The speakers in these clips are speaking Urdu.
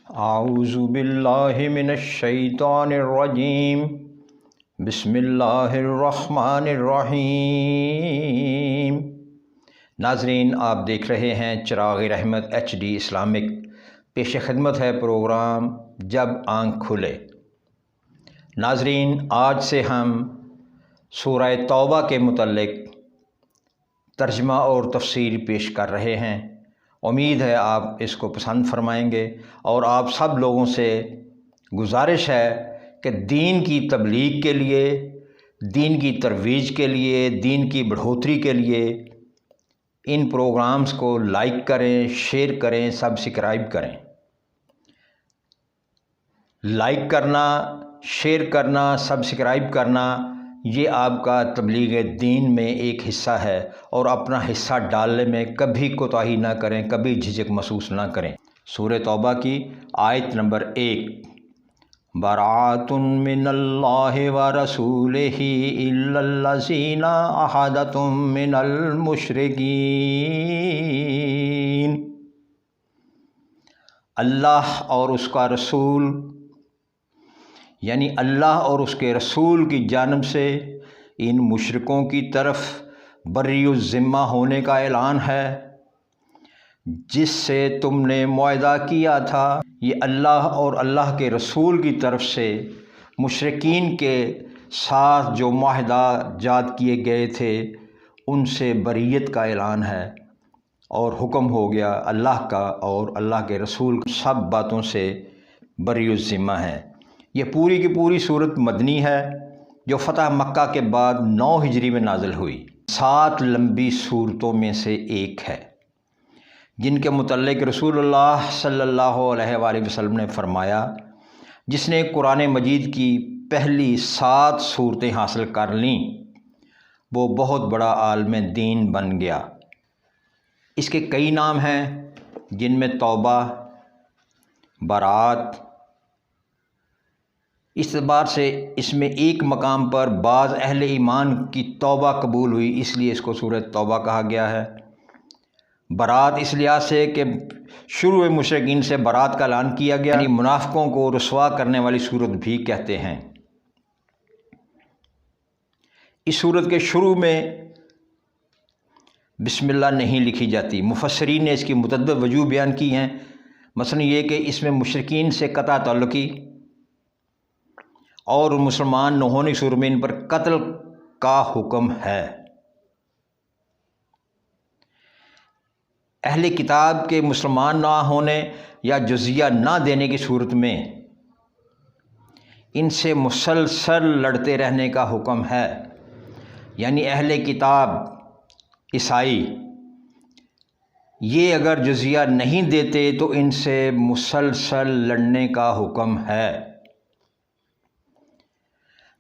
اعوذ باللہ من الشیطان الرجیم بسم اللہ الرحمن الرحیم۔ ناظرین، آپ دیکھ رہے ہیں چراغ رحمت HD اسلامک۔ پیش خدمت ہے پروگرام جب آنکھ کھلے۔ ناظرین، آج سے ہم سورہ توبہ کے متعلق ترجمہ اور تفسیر پیش کر رہے ہیں۔ امید ہے آپ اس کو پسند فرمائیں گے، اور آپ سب لوگوں سے گزارش ہے کہ دین کی تبلیغ کے لیے، دین کی ترویج کے لیے، دین کی بڑھوتری کے لیے ان پروگرامز کو لائک کریں، شیئر کریں، سبسکرائب کریں۔ لائک کرنا، شیئر کرنا، سبسکرائب کرنا یہ آپ کا تبلیغ دین میں ایک حصہ ہے، اور اپنا حصہ ڈالنے میں کبھی کوتاہی نہ کریں، کبھی جھجک محسوس نہ کریں۔ سورہ توبہ کی آیت نمبر 1: براۃ من اللہ ورسولہ الا الذین عاہدتم من المشرکین۔ اللہ اور اس کا رسول، یعنی اللہ اور اس کے رسول کی جانب سے ان مشرکوں کی طرف بری الذمہ ہونے کا اعلان ہے، جس سے تم نے معاہدہ کیا تھا۔ یہ اللہ اور اللہ کے رسول کی طرف سے مشرکین کے ساتھ جو معاہدہ جات کیے گئے تھے ان سے بریت کا اعلان ہے، اور حکم ہو گیا اللہ کا اور اللہ کے رسول سب باتوں سے بری الذمہ ہے۔ یہ پوری کی پوری صورت مدنی ہے، جو فتح مکہ کے بعد 9 ہجری میں نازل ہوئی۔ 7 لمبی صورتوں میں سے ایک ہے، جن کے متعلق رسول اللہ صلی اللہ علیہ وآلہ وسلم نے فرمایا، جس نے قرآن مجید کی پہلی 7 صورتیں حاصل کر لیں وہ بہت بڑا عالم دین بن گیا۔ اس کے کئی نام ہیں، جن میں توبہ، برات۔ اس اعتبار سے اس میں ایک مقام پر بعض اہل ایمان کی توبہ قبول ہوئی، اس لیے اس کو سورہ توبہ کہا گیا ہے۔ برات اس لحاظ سے کہ شروع مشرکین سے برات کا اعلان کیا گیا، یعنی منافقوں کو رسوا کرنے والی صورت بھی کہتے ہیں۔ اس صورت کے شروع میں بسم اللہ نہیں لکھی جاتی۔ مفسرین نے اس کی متعدد وجوہ بیان کی ہیں، مثلا یہ کہ اس میں مشرکین سے قطع تعلقی اور مسلمان نہ ہونے کی صورت میں ان پر قتل کا حکم ہے۔ اہل کتاب کے مسلمان نہ ہونے یا جزیہ نہ دینے کی صورت میں ان سے مسلسل لڑتے رہنے کا حکم ہے، یعنی اہل کتاب عیسائی یہ اگر جزیہ نہیں دیتے تو ان سے مسلسل لڑنے کا حکم ہے۔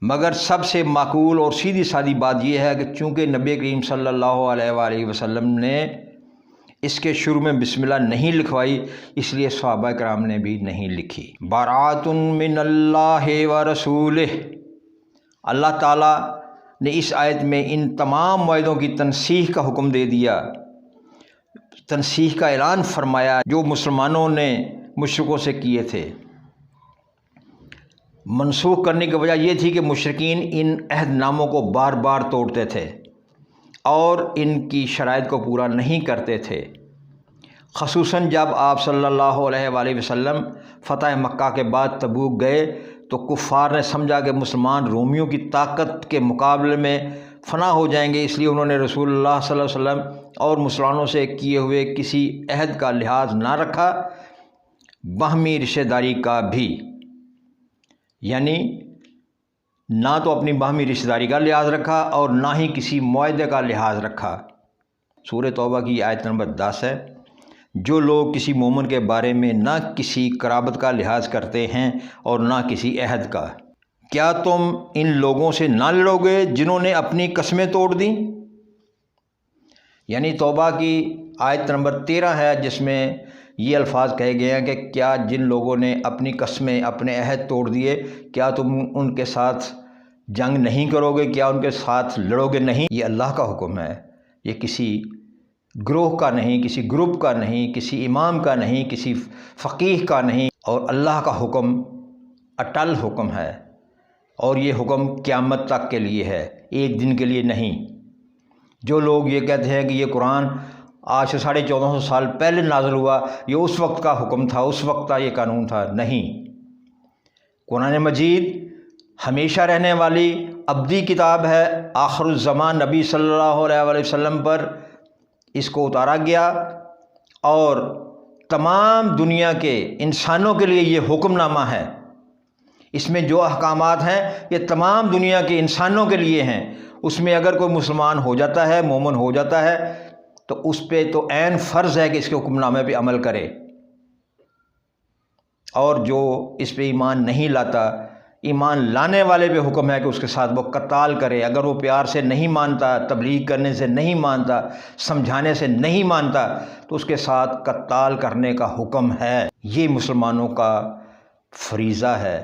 مگر سب سے معقول اور سیدھی سادی بات یہ ہے کہ چونکہ نبی کریم صلی اللہ علیہ وآلہ وسلم نے اس کے شروع میں بسم اللہ نہیں لکھوائی، اس لیے صحابہ کرام نے بھی نہیں لکھی۔ براۃ من اللہ ورسولہ، اللہ تعالیٰ نے اس آیت میں ان تمام معاہدوں کی تنسیخ کا حکم دے دیا، تنسیخ کا اعلان فرمایا جو مسلمانوں نے مشرکوں سے کیے تھے۔ منسوخ کرنے کی وجہ یہ تھی کہ مشرکین ان عہد ناموں کو بار بار توڑتے تھے اور ان کی شرائط کو پورا نہیں کرتے تھے، خصوصاً جب آپ صلی اللہ علیہ وآلہ وسلم فتح مکہ کے بعد تبوک گئے تو کفار نے سمجھا کہ مسلمان رومیوں کی طاقت کے مقابلے میں فنا ہو جائیں گے، اس لیے انہوں نے رسول اللہ صلی اللہ علیہ وسلم اور مسلمانوں سے کیے ہوئے کسی عہد کا لحاظ نہ رکھا، باہمی رشتہ داری کا بھی، یعنی نہ تو اپنی باہمی رشتہ داری کا لحاظ رکھا اور نہ ہی کسی معاہدے کا لحاظ رکھا۔ سورہ توبہ کی آیت نمبر 10 ہے: جو لوگ کسی مومن کے بارے میں نہ کسی قرابت کا لحاظ کرتے ہیں اور نہ کسی عہد کا، کیا تم ان لوگوں سے نہ لڑو گے جنہوں نے اپنی قسمیں توڑ دیں؟ یعنی توبہ کی آیت نمبر 13 ہے، جس میں یہ الفاظ کہے گئے ہیں کہ کیا جن لوگوں نے اپنی قسمیں، اپنے عہد توڑ دیے، کیا تم ان کے ساتھ جنگ نہیں کرو گے، کیا ان کے ساتھ لڑو گے نہیں؟ یہ اللہ کا حکم ہے، یہ کسی گروہ کا نہیں، کسی گروپ کا نہیں، کسی امام کا نہیں، کسی فقیہ کا نہیں، اور اللہ کا حکم اٹل حکم ہے، اور یہ حکم قیامت تک کے لیے ہے، ایک دن کے لیے نہیں۔ جو لوگ یہ کہتے ہیں کہ یہ قرآن آج سے 1450 سال پہلے نازل ہوا، یہ اس وقت کا حکم تھا، اس وقت کا یہ قانون تھا، نہیں۔ قرآن مجید ہمیشہ رہنے والی ابدی کتاب ہے، آخر الزمان نبی صلی اللہ علیہ وسلم پر اس کو اتارا گیا، اور تمام دنیا کے انسانوں کے لیے یہ حکم نامہ ہے۔ اس میں جو احکامات ہیں یہ تمام دنیا کے انسانوں کے لیے ہیں۔ اس میں اگر کوئی مسلمان ہو جاتا ہے، مومن ہو جاتا ہے، تو اس پہ تو عین فرض ہے کہ اس کے حکم نامے پہ عمل کرے، اور جو اس پہ ایمان نہیں لاتا، ایمان لانے والے پہ حکم ہے کہ اس کے ساتھ وہ قتال کرے۔ اگر وہ پیار سے نہیں مانتا، تبلیغ کرنے سے نہیں مانتا، سمجھانے سے نہیں مانتا، تو اس کے ساتھ قتال کرنے کا حکم ہے۔ یہ مسلمانوں کا فریضہ ہے،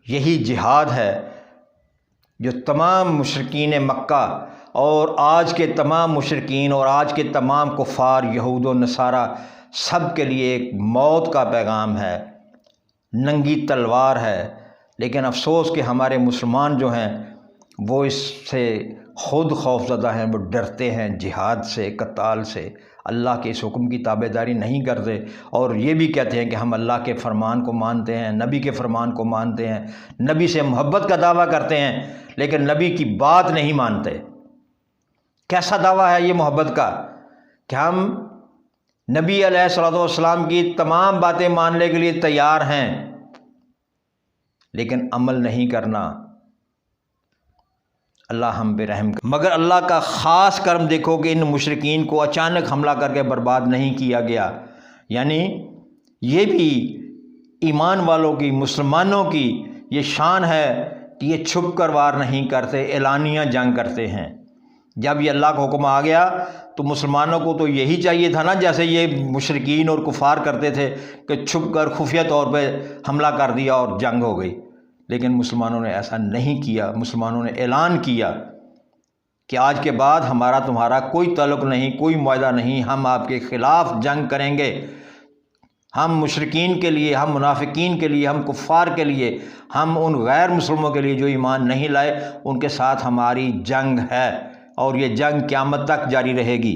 یہی جہاد ہے جو تمام مشرکین مکہ اور آج کے تمام مشرکین اور آج کے تمام کفار یہود و نصارہ سب کے لیے ایک موت کا پیغام ہے، ننگی تلوار ہے۔ لیکن افسوس کہ ہمارے مسلمان جو ہیں وہ اس سے خود خوفزدہ ہیں، وہ ڈرتے ہیں جہاد سے، قتال سے، اللہ کے اس حکم کی تابع داری نہیں کرتے، اور یہ بھی کہتے ہیں کہ ہم اللہ کے فرمان کو مانتے ہیں، نبی کے فرمان کو مانتے ہیں، نبی سے محبت کا دعویٰ کرتے ہیں، لیکن نبی کی بات نہیں مانتے۔ کیسا دعویٰ ہے یہ محبت کا کہ ہم نبی علیہ الصلوۃ والسلام کی تمام باتیں ماننے کے لیے تیار ہیں، لیکن عمل نہیں کرنا۔ اللہ ہم پہ رحم کر۔ مگر اللہ کا خاص کرم دیکھو کہ ان مشرکین کو اچانک حملہ کر کے برباد نہیں کیا گیا، یعنی یہ بھی ایمان والوں کی، مسلمانوں کی یہ شان ہے کہ یہ چھپ کر وار نہیں کرتے، اعلانیہ جنگ کرتے ہیں۔ جب یہ اللہ کا حکم آ گیا تو مسلمانوں کو تو یہی چاہیے تھا نا، جیسے یہ مشرکین اور کفار کرتے تھے کہ چھپ کر خفیہ طور پہ حملہ کر دیا اور جنگ ہو گئی، لیکن مسلمانوں نے ایسا نہیں کیا۔ مسلمانوں نے اعلان کیا کہ آج کے بعد ہمارا تمہارا کوئی تعلق نہیں، کوئی معاہدہ نہیں، ہم آپ کے خلاف جنگ کریں گے، ہم مشرکین کے لیے، ہم منافقین کے لیے، ہم کفار کے لیے، ہم ان غیر مسلموں کے لیے جو ایمان نہیں لائے، ان کے ساتھ ہماری جنگ ہے، اور یہ جنگ قیامت تک جاری رہے گی۔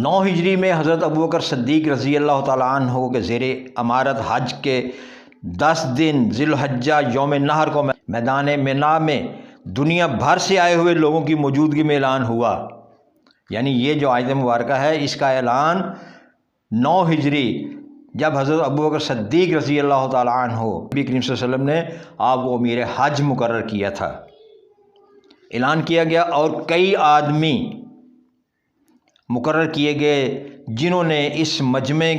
9 ہجری میں حضرت ابوبکر صدیق رضی اللہ تعالیٰ عنہ کے زیر امارت حج کے 10 دن ذی الحجہ یوم نحر کو میدان منا میں دنیا بھر سے آئے ہوئے لوگوں کی موجودگی میں اعلان ہوا۔ یعنی یہ جو آیت مبارکہ ہے اس کا اعلان 9 ہجری جب حضرت ابوبکر صدیق رضی اللہ تعالیٰ عنہ نبی کریم صلی اللہ علیہ وسلم نے آپ کو امیر حج مقرر کیا تھا، اعلان کیا گیا، اور کئی آدمی مقرر کیے گئے جنہوں نے اس مجمع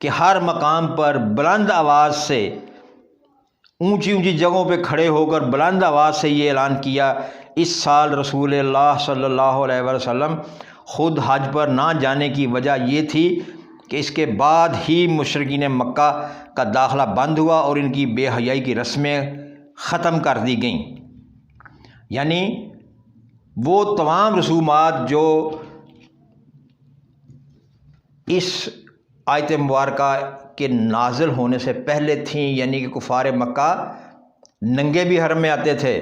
کے ہر مقام پر بلند آواز سے، اونچی اونچی جگہوں پہ کھڑے ہو کر بلند آواز سے یہ اعلان کیا، اس سال رسول اللہ صلی اللہ علیہ وسلم خود حج پر نہ جانے کی وجہ یہ تھی کہ اس کے بعد ہی مشرکین مکہ کا داخلہ بند ہوا اور ان کی بے حیائی کی رسمیں ختم کر دی گئیں۔ یعنی وہ تمام رسومات جو اس آیت مبارکہ کے نازل ہونے سے پہلے تھیں، یعنی کہ کفار مکہ ننگے بھی حرم میں آتے تھے،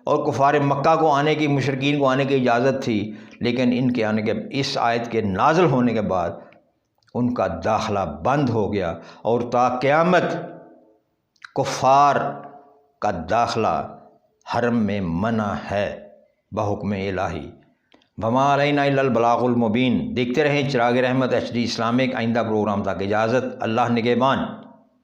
اور کفار مکہ کو آنے کی، مشرکین کو آنے کی اجازت تھی، لیکن ان کے آنے کے، اس آیت کے نازل ہونے کے بعد ان کا داخلہ بند ہو گیا، اور تا قیامت کفار کا داخلہ حرم میں منع ہے بحکم الہی۔ وما علینا الا البلاغ المبین۔ دیکھتے رہیں چراغ رحمت HD اسلامک۔ آئندہ پروگرام تک اجازت، اللہ نگہبان۔